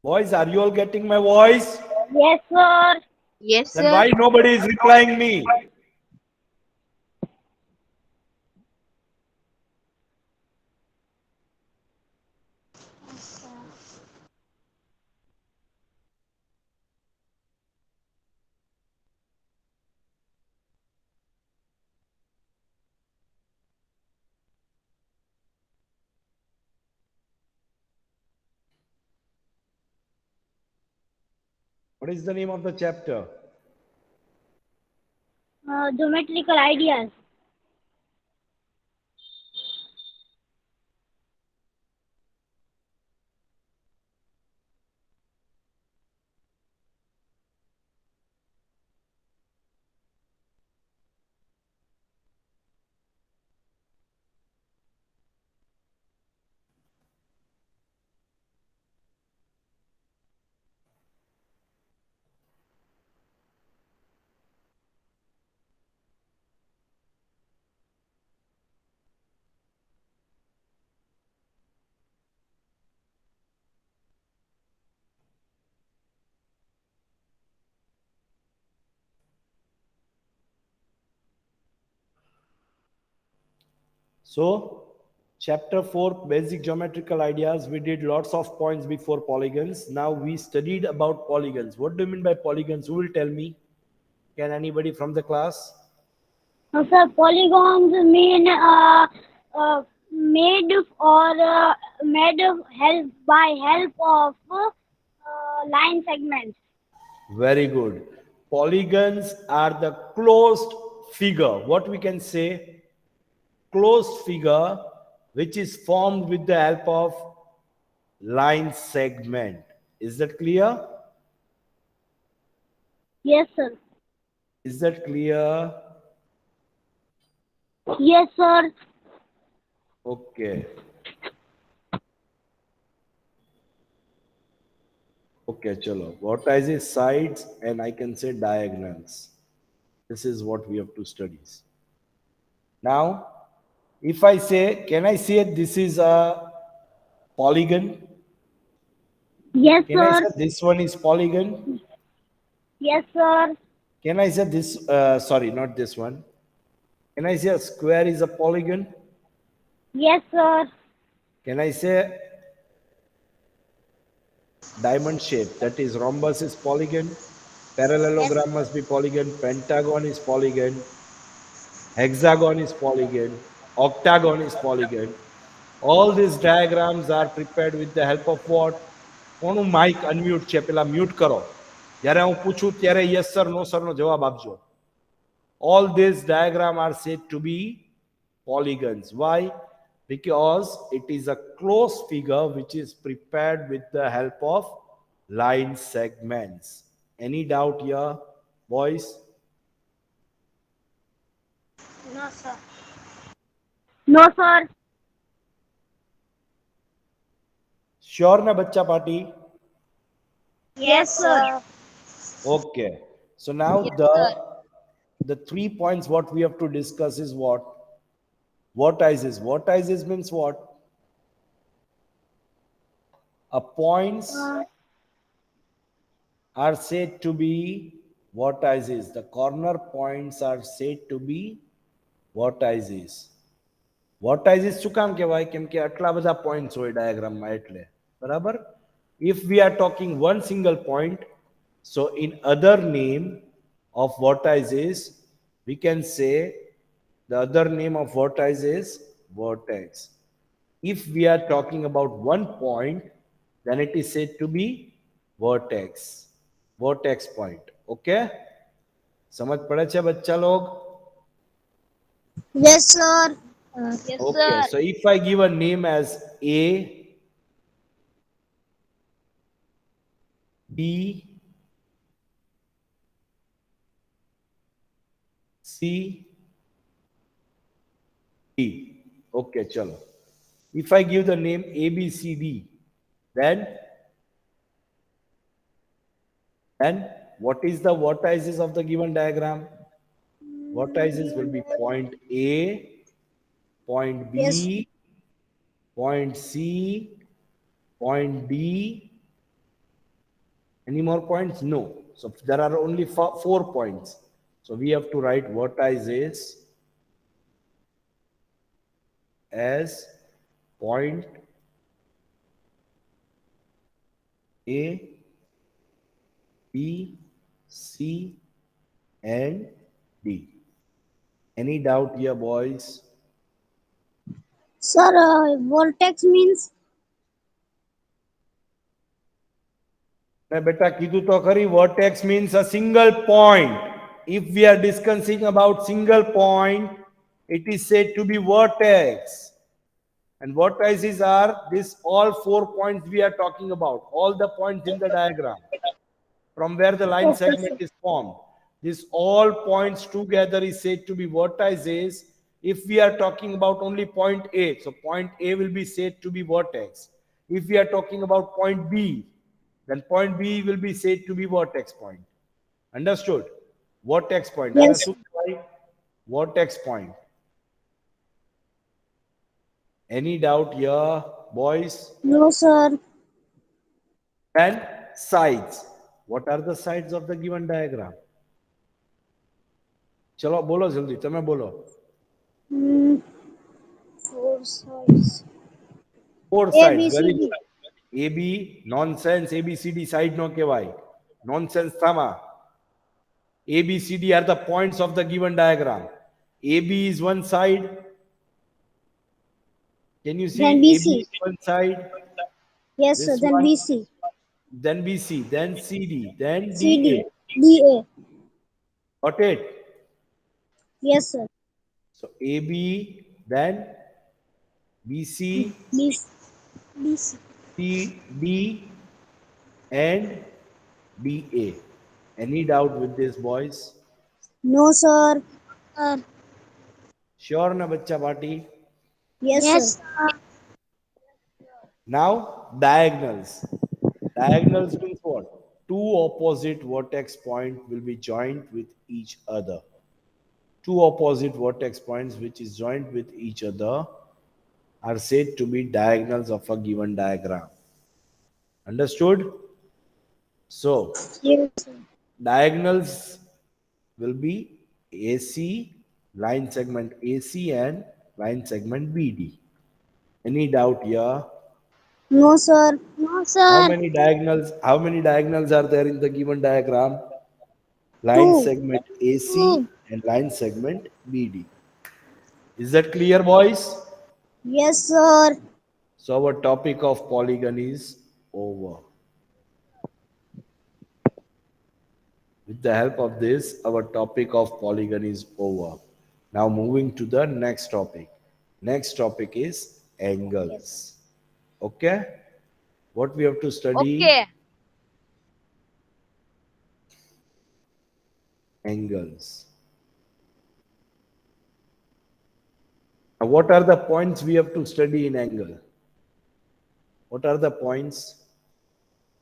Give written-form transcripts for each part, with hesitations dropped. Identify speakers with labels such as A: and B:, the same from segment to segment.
A: Boys, are you all getting my voice?
B: Yes, sir.
C: Yes,
A: Then
C: sir.
A: why nobody is replying me? What is the name of the chapter?
B: Geometrical ideas.
A: So, chapter 4, basic geometrical ideas. We did lots of points before polygons. Now we studied about polygons. What do you mean by polygons? Who will tell me? Can anybody from the class?
B: Sir, polygons mean made or made help by help of line segments.
A: Very good. Polygons are the closed figure. What we can say? Closed figure which is formed with the help of line segment. Is that clear?
B: Yes, sir.
A: Is that clear?
B: Yes, sir.
A: Okay. Okay, chalo. Vertices, sides, and I can say diagonals. This is what we have to study. Now, if I say, can I say this is a polygon?
B: Yes,
A: Can I
B: sir.
A: say this one is polygon?
B: Yes, sir.
A: Can I say this? Sorry, not this one. Can I say a square is a polygon?
B: Yes, sir.
A: Can I say diamond shape, that is rhombus is polygon?
B: Yes.
A: Parallelogram must be polygon. Pentagon is polygon. Hexagon is polygon. Octagon is polygon. All these diagrams are prepared with the help of what? કોનું Mike unmute છે પેલા mute કરો જ્યારે હું પૂછું ત્યારે yes sir નો sir નો જવાબ આપજો. All these diagrams are said to be polygons. Why? Because it is a closed figure which is prepared with the help of line segments. Any doubt here, boys?
B: No, sir. No, sir.
A: Sure na bachcha party?
B: Yes,
C: Yes,
B: sir.
C: sir.
A: Okay. So now
C: Yes, sir.
A: the 3 points what we have to discuss is what? Vertices. Vertices means what? A points
B: Uh,
A: are said to be vertices. The corner points are said to be vertices. વર્ટાઇઝિસ શું કામ કહેવાય? કેમ કે આટલા બધા points હોય ડાયાગ્રામમાં એટલે બરાબર. If we are talking one single point, so in other name of vertices we can say the other name of vertex is vertex. If we are talking about one point, then it is said to be vertex. Vertex point. Okay, समझ पड़े छे बच्चा लोग?
B: yes, sir.
C: Yes,
A: Okay,
C: sir.
A: so if I give a name as A, B, C, D. Okay, chalo. If I give the name A, B, C, D, then what is the vertices of the given diagram? Vertices will be point A, point
B: Yes.
A: B, point C, point D, Any more points? No. So there are only 4 points. So we have to write vertices as point A, B, C, and D. Any doubt here, boys?
B: Sir, vortex means
A: મેં બેટા કીધું તો ખરી, vertex means a single point. If we are discussing about single point, it is said to be vertex. And vertices are this all 4 points we are talking about, all the points in the diagram from where the line
B: okay,
A: segment
B: sir.
A: is formed. This all points together is said to be vertices. If we are talking about only point A, so point A will be said to be vertex. If we are talking about point B, then point B will be said to be vertex point. Understood? Vertex point. આને
B: Yes.
A: શું કહેવાય? Vertex point. Any doubt here, boys?
B: No, sir.
A: And sides. What are the sides of the given diagram? ચલો બોલો જલ્દી, તમે બોલો.
B: Hmm, four sides.
A: Four
B: A,
A: sides.
B: B, C,
A: Very
B: D.
A: good. AB, nonsense. ABCD side no kevai. Nonsense thama. ABCD are the points of the given diagram. AB is one side. Can you see?
B: Then
A: AB
B: BC.
A: is one side.
B: Yes, sir.
A: This
B: Then
A: one.
B: BC.
A: Then BC. Then CD. Then
B: CD.
A: DA.
B: DA.
A: Got it?
B: Yes, sir.
A: So AB, then BC,
B: BC. BC.
A: CD, and DA. Any doubt with this, boys?
B: No, sir.
A: Sure na bachcha party?
B: Yes,
C: Yes,
B: sir.
A: Now diagonals. Diagonals means what? Two opposite vertex points will be joined with each other. Two opposite vertex points which is joined with each other are said to be diagonals of a given diagram. Understood? So
B: Yes, sir.
A: diagonals will be AC, line segment AC and line segment BD. Any doubt here?
B: No, sir.
C: no,
A: How
C: sir.
A: many diagonals? How many diagonals are there in the given diagram? Line
B: Two.
A: segment AC
C: Two.
A: and line segment BD. Is that clear, boys?
B: Yes, sir.
A: So our topic of polygon is over. With the help of this, our topic of polygon is over. Now moving to the next topic. Next topic is angles. Okay? What we have to study?
C: Okay.
A: Angles. Now, what are the points we have to study in angle? What are the points?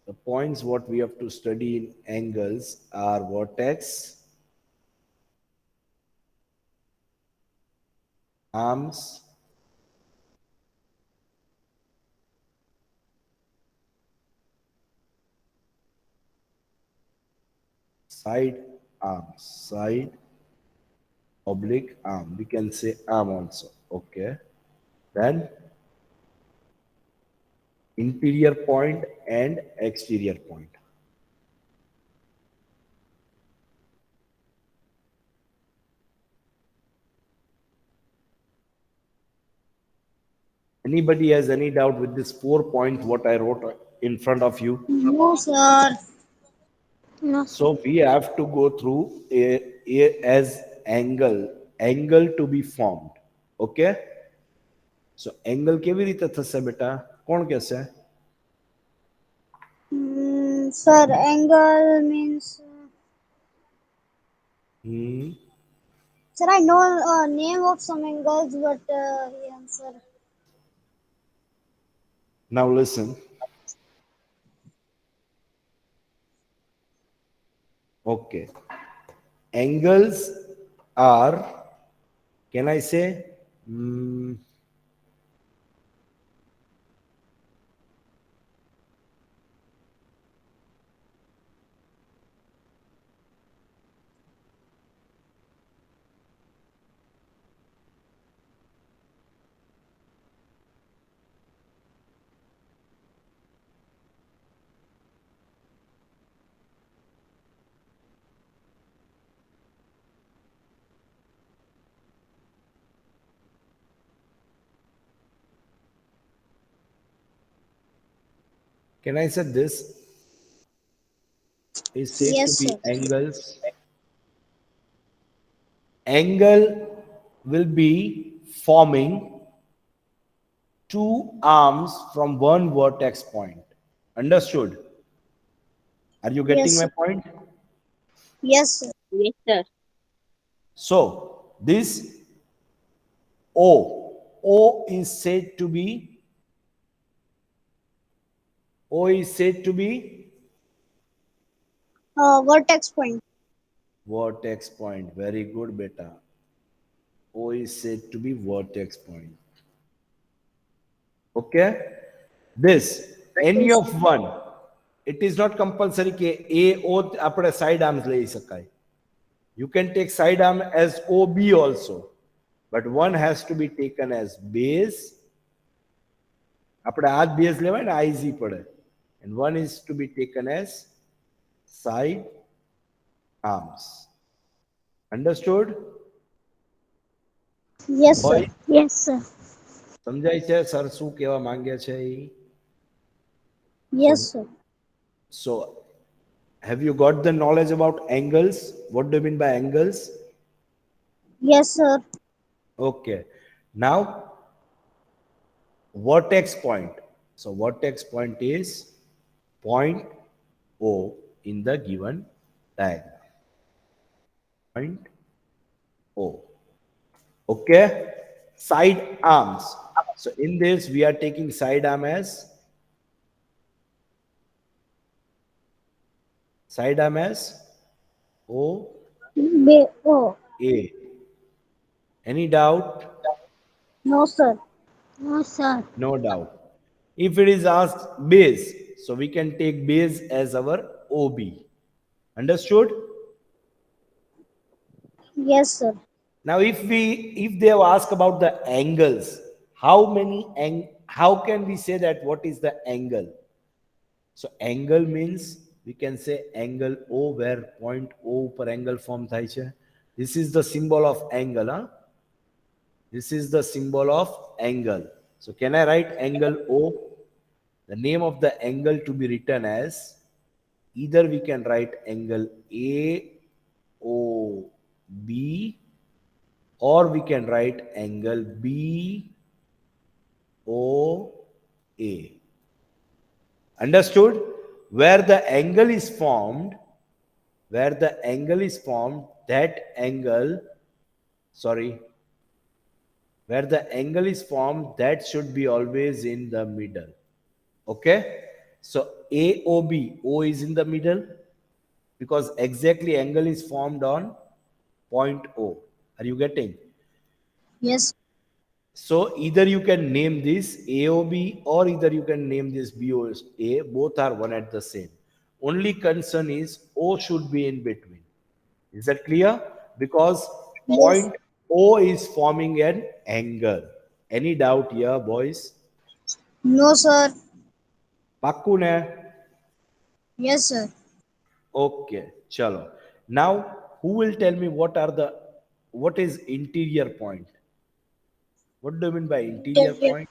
A: The points what we have to study in angles are vertex, arms, side arms, side oblique arm. We can say arm also. Okay. Then interior point and exterior point. Anybody has any doubt with this 4 points what I wrote in front of you?
B: No, sir.
C: No.
A: So we have to go through as angle to be formed. Okay? So angle કેવી રીતે થશે બેટા? કોણ કહેશે?
B: Sir, angle means. Sir, I know name of some angles, but yeah, sir.
A: Now listen. Okay. Angles are, can I say? Can I say this is said to
B: Yes,
A: be
B: sir.
A: angles? Angle will be forming two arms from one vertex point. Understood? Are you getting
B: Yes,
A: my
B: sir.
A: point?
B: Yes, sir.
C: Yes, sir.
A: So this O is said to be O is said to be
B: Vertex point.
A: vertex point. Very good, beta. O is said to be vertex point. Okay? This any
B: Yes,
A: of one. It is not compulsory કે A O આપણે side arms લઈ શકાય. You can take side arm as OB also, but one has to be taken as base. આપણે આ જ base લેવાય ને આ easy પડે. And one is to be taken as side arms. Understood?
B: yes, sir.
A: Boy,
C: Yes, sir.
A: સમજાય છે sir શું કહેવા માંગે છે ઈ?
B: Yes, sir.
A: So have you got the knowledge about angles? What do you mean by angles?
B: Yes, sir.
A: Okay. Now vertex point. So vertex point is point O in the given diagram. Point O. Okay. Side arms. So in this we are taking side arm as O
B: Oh,
A: A. Any doubt?
B: no, sir.
C: No, sir.
A: No doubt. If it is asked base, so we can take base as our OB. Understood?
B: Yes, sir.
A: Now, if they have asked about the angles, how can we say that what is the angle? So angle means we can say angle O where point O per angle form થાય છે. This is the symbol of angle, huh? This is the symbol of angle. So can I write angle O? The name of the angle to be written as either we can write angle AOB or we can write angle BOA. Understood? Where the angle is formed, that angle, where the angle is formed, that should be always in the middle. Okay? So AOB, O is in the middle because exactly angle is formed on point O. Are you getting?
B: Yes.
A: So either you can name this AOB or either you can name this BOA. Both are one at the same. Only concern is O should be in between. Is that clear? Because
B: Yes.
A: point O is forming an angle. Any doubt here, boys?
B: No, sir.
A: પાક્કું ને?
B: Yes, sir.
A: Okay, chalo. Now, who will tell me what is interior point? What do you mean by interior
B: Interior.
A: point?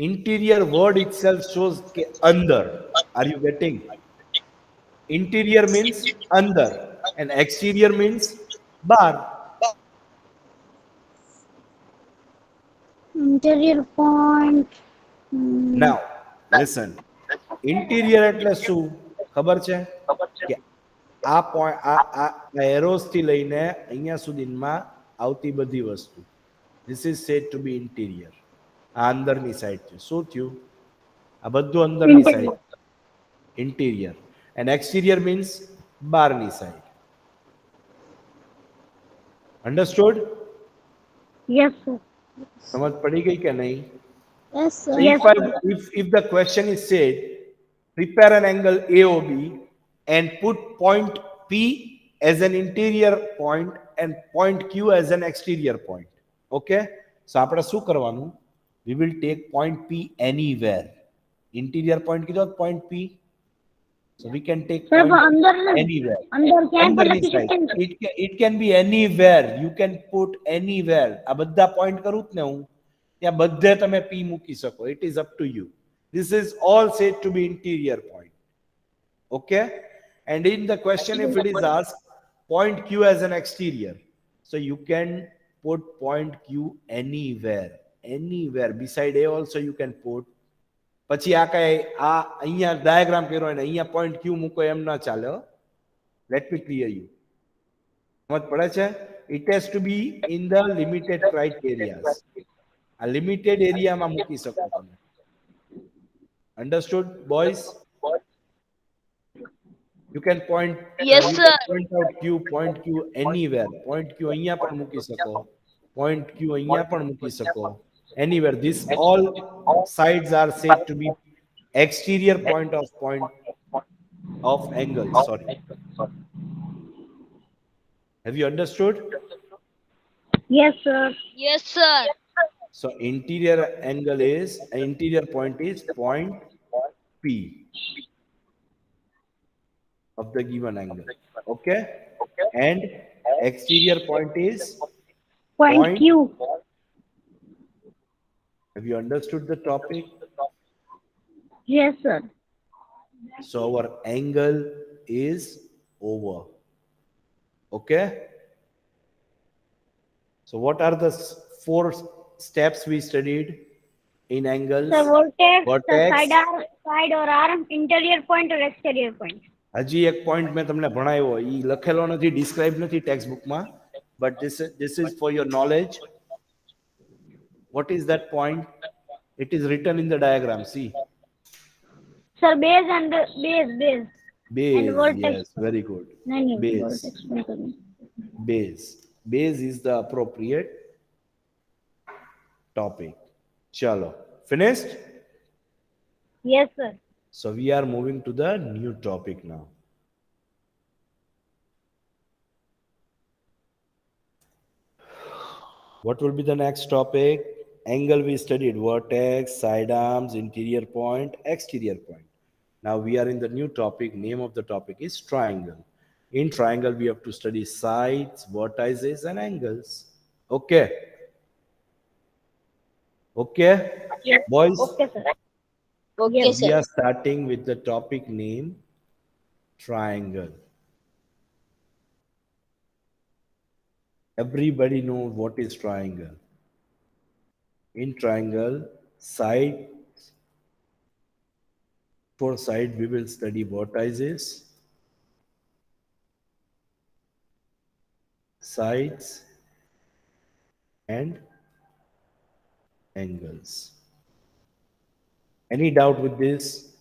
A: Interior word itself shows ke under. Are you getting? Interior means under and exterior means bar.
C: Interior point.
A: Now, listen. Interior એટલે શું ખબર છે કે આ Eros થી લઈને અહીંયા સુધીમાં આવતી બધી વસ્તુ this is said to be interior. આ અંદરની સાઈડ છે. શું થયું? આ બધું અંદરની side. Interior. And exterior means બહારની સાઈડ. Understood?
C: Yes, sir.
A: સમજ પડી ગઈ કે નહીં?
C: Yes, sir.
A: So if the question is said, prepare an angle AOB and put point P as an interior point and point Q as an exterior point. Okay? So આપણે શું કરવાનું? We will take point P anywhere. Interior point કીધો point P. So we can take
C: Sir,
A: point
C: અંદર
A: anywhere.
C: અંદર ક્યાં પણ
A: અંદરની
C: લખી
A: side.
C: શકીએ ને?
A: It can be anywhere. You can put anywhere. આ બધા point કરું જ ને હું ત્યાં બધે તમે P મૂકી શકો. It is up to you. This is all said to be interior point. Okay? And in the question, if it is asked, point Q as an exterior. So you can put point Q anywhere. Anywhere. Beside A also you can put. પછી આ કઈ આ અહીંયા diagram કર્યો અને અહીંયા point ક્યુ મૂકો એમ ના ચાલે. Let me clear you. સમજ પડે છે? It has to be in the limited criterias. આ લિમિટેડ એરિયામાં મૂકી શકો તમે. Understood boys? You can point,
D: Yes,
A: you
D: sir.
A: can point out point Q anywhere. Point Q અહીંયા પણ મૂકી શકો. Point Q અહીંયા પણ મૂકી શકો. Anywhere. This all sides are said to be exterior point of angle. Sorry. Have you understood?
C: Yes, sir.
D: Yes, sir.
A: So interior point is point P of the given angle. Okay? And exterior point is
C: Point Q.
A: Have you understood the topic?
C: Yes, sir.
A: So our angle is over. Okay? So what are the four steps we studied in angles?
C: The vortex,
A: Vortex.
C: the side or arm, interior point or exterior point.
A: હજી એક point મેં તમને ભણાવ્યો, ઈ લખેલો નથી, describe નથી text બુકમાં, but this is for your knowledge. What is that point? It is written in the diagram. See,
C: Sir, base and base.
A: base.
C: vortex.
A: Yes, very good.
C: No,
A: Base.
C: vortex. नहीं करनी.
A: Base is the appropriate topic. Chalo, finished?
C: Yes, sir.
A: So we are moving to the new topic now. What will be the next topic? Angle we studied, vertex, side arms, interior point, exterior point. Now we are in the new topic. Name of the topic is triangle. In triangle, we have to study sides, vertices, and angles. Okay. Okay,
C: Yes.
A: boys.
C: Okay, sir.
D: Okay,
C: Yes.
A: We
D: sir.
A: are starting with the topic name triangle. Everybody knows what is triangle. In triangle, side, for side we will study vertices, sides, and angles. Any doubt with this?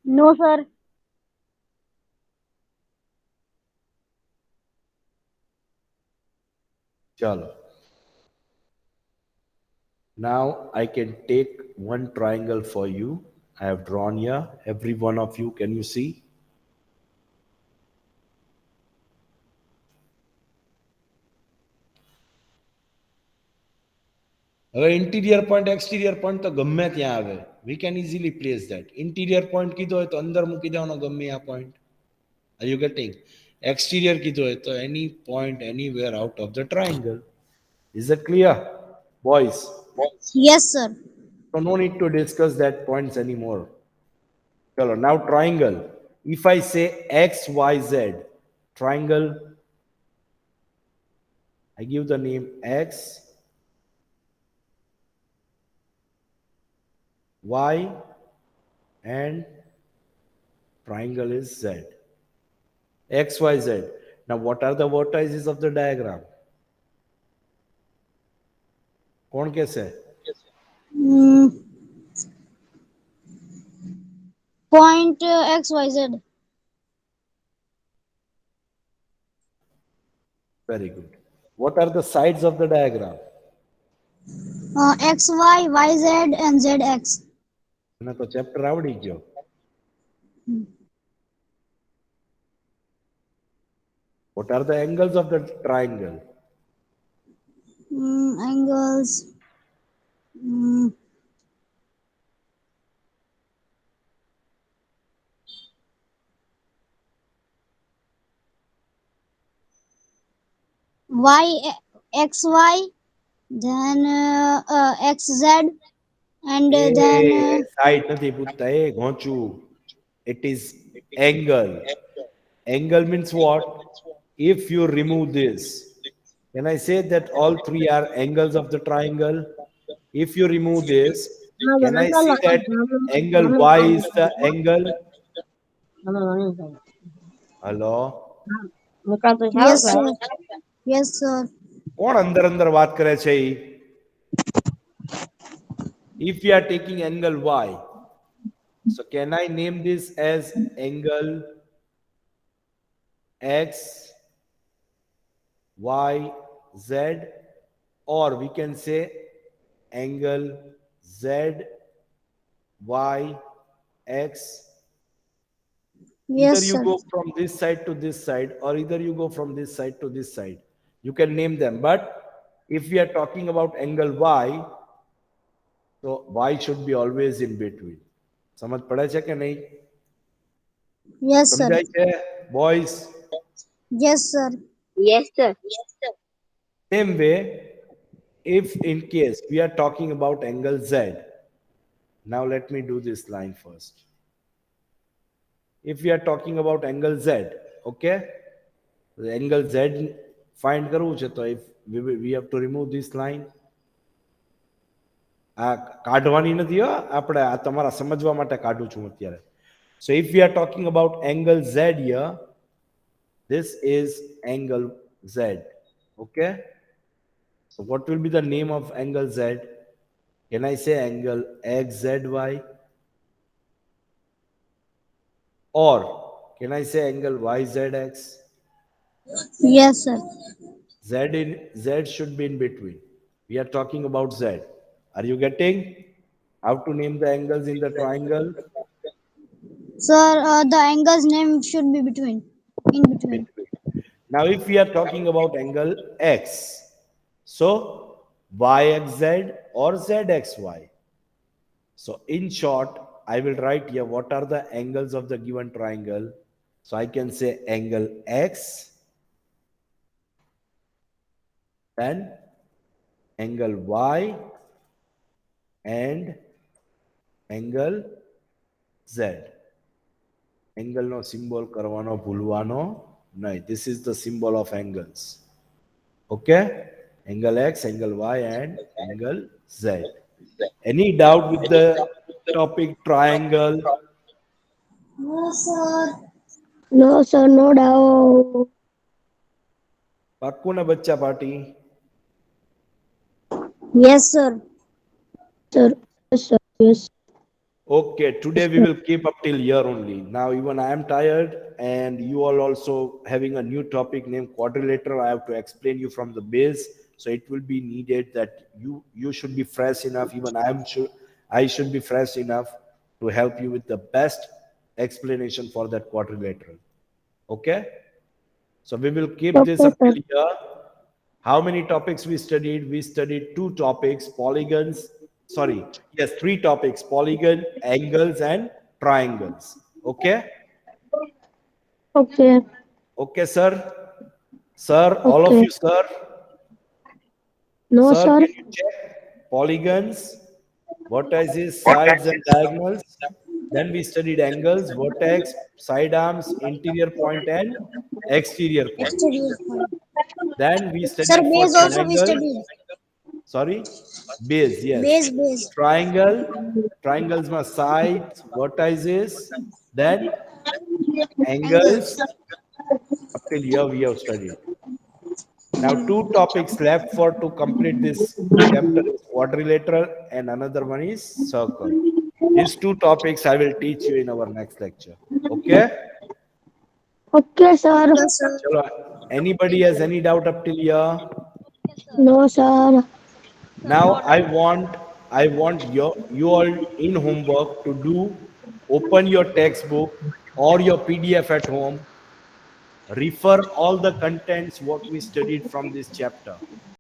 C: No, sir.
A: Chalo. Now I can take one triangle for you. I have drawn here. Every one of you, can you see? હવે interior point exterior point તો ગમે ત્યાં આવે. We can easily place that. Interior point કીધો હોય તો અંદર મૂકી દેવાનો ગમે આ point. Are you getting? Exterior કીધો હોય તો any point anywhere out of the triangle. Is it clear, boys?
B: Yes, sir.
A: So no need to discuss that points anymore. Chalo, now triangle. If I say X, Y, Z, triangle, I give the name X, Y, and triangle is Z. X, Y, Z. Now what are the vertices of the diagram? कौन कैसे?
B: Point XYZ.
A: Very good. What are the sides of the diagram?
B: XY, YZ, and ZX.
A: મને તો chapter આવડી ગયો. What are the angles of the triangle?
B: Angles. XY, then XZ, And then
A: side નથી પૂછતા એ ઘોંચું. It is angle. Angle means what? If you remove this, can I say that all three are angles of the triangle? If you remove this, can I see that angle Y is the angle? Hello?
B: yes, sir. Yes, sir.
A: કોણ અંદર અંદર વાત કરે છે ઈ? If we are taking angle Y, so can I name this as angle X, Y, Z, or we can say angle Z, Y, X.
B: Yes,
A: Either you
B: sir.
A: go from this side to this side, or either you go from this side to this side. You can name them. But if we are talking about angle Y, so Y should be always in between. समझ पड़े છે કે નહીં?
B: Yes, sir.
A: સમજાય છે boys?
B: Yes, sir.
D: Yes, sir.
A: Same way, if in case we are talking about angle Z, now let me do this line first. If we are talking about angle Z, okay, the angle Z find કરવું છે તો if we have to remove this line. આ કાઢવાની નથી હો, આપણે આ તમારા સમજવા માટે કાઢું છું અત્યારે. So if we are talking about angle Z here, this is angle Z, okay? So what will be the name of angle Z? Can I say angle XZY? Or can I say angle YZX?
B: Yes, sir.
A: Z should be in between. We are talking about Z. Are you getting how to name the angles in the triangle?
B: Sir, the angle's name should be in between.
A: Now, if we are talking about angle X, so YXZ or ZXY. So, in short, I will write here what are the angles of the given triangle. So, I can say angle X, then angle Y, and angle Z. Angle no symbol કરવાનો ભૂલવાનો નહીં. This is the symbol of angles. Okay? Angle X, angle Y, and angle Z. Any doubt with the topic triangle?
B: No, sir.
C: No, sir, no doubt.
A: પાક્કું ને બચ્ચા party?
B: Yes, sir.
C: Sir, yes, sir, yes.
A: Okay, today we will keep up till here only. Now even I am tired and you all also having a new topic named quadrilateral. I have to explain you from the base. So it will be needed that you should be fresh enough. Even I should be fresh enough to help you with the best explanation for that quadrilateral. Okay? So we will keep this up till here. How many topics we studied? We studied 2 topics, polygons. Sorry, yes, 3 topics, polygon, angles, and triangles. Okay?
C: Okay.
A: Okay, sir? Sir, all of
C: Okay.
A: you, sir?
C: No, sir.
A: Can you check polygons, vertices, sides, and diagonals? Then we studied angles, vertex, side arms, interior point, and exterior point.
B: Exterior point.
A: Then we studied
B: Sir,
A: for
B: base also we
A: triangle.
B: studied.
A: Sorry? Base, yes.
B: Base.
A: Triangles must sides, vertices, then angles. Up till here we have studied. Now 2 topics left for to complete this chapter is quadrilateral and another one is circle. These 2 topics I will teach you in our next lecture. Okay?
C: Okay, sir.
B: Yes, sir.
A: Chalo, anybody has any doubt up till here?
C: No, sir.
A: Now I want you all in homework to do open your textbook or your PDF at home, refer all the contents what we studied from this chapter.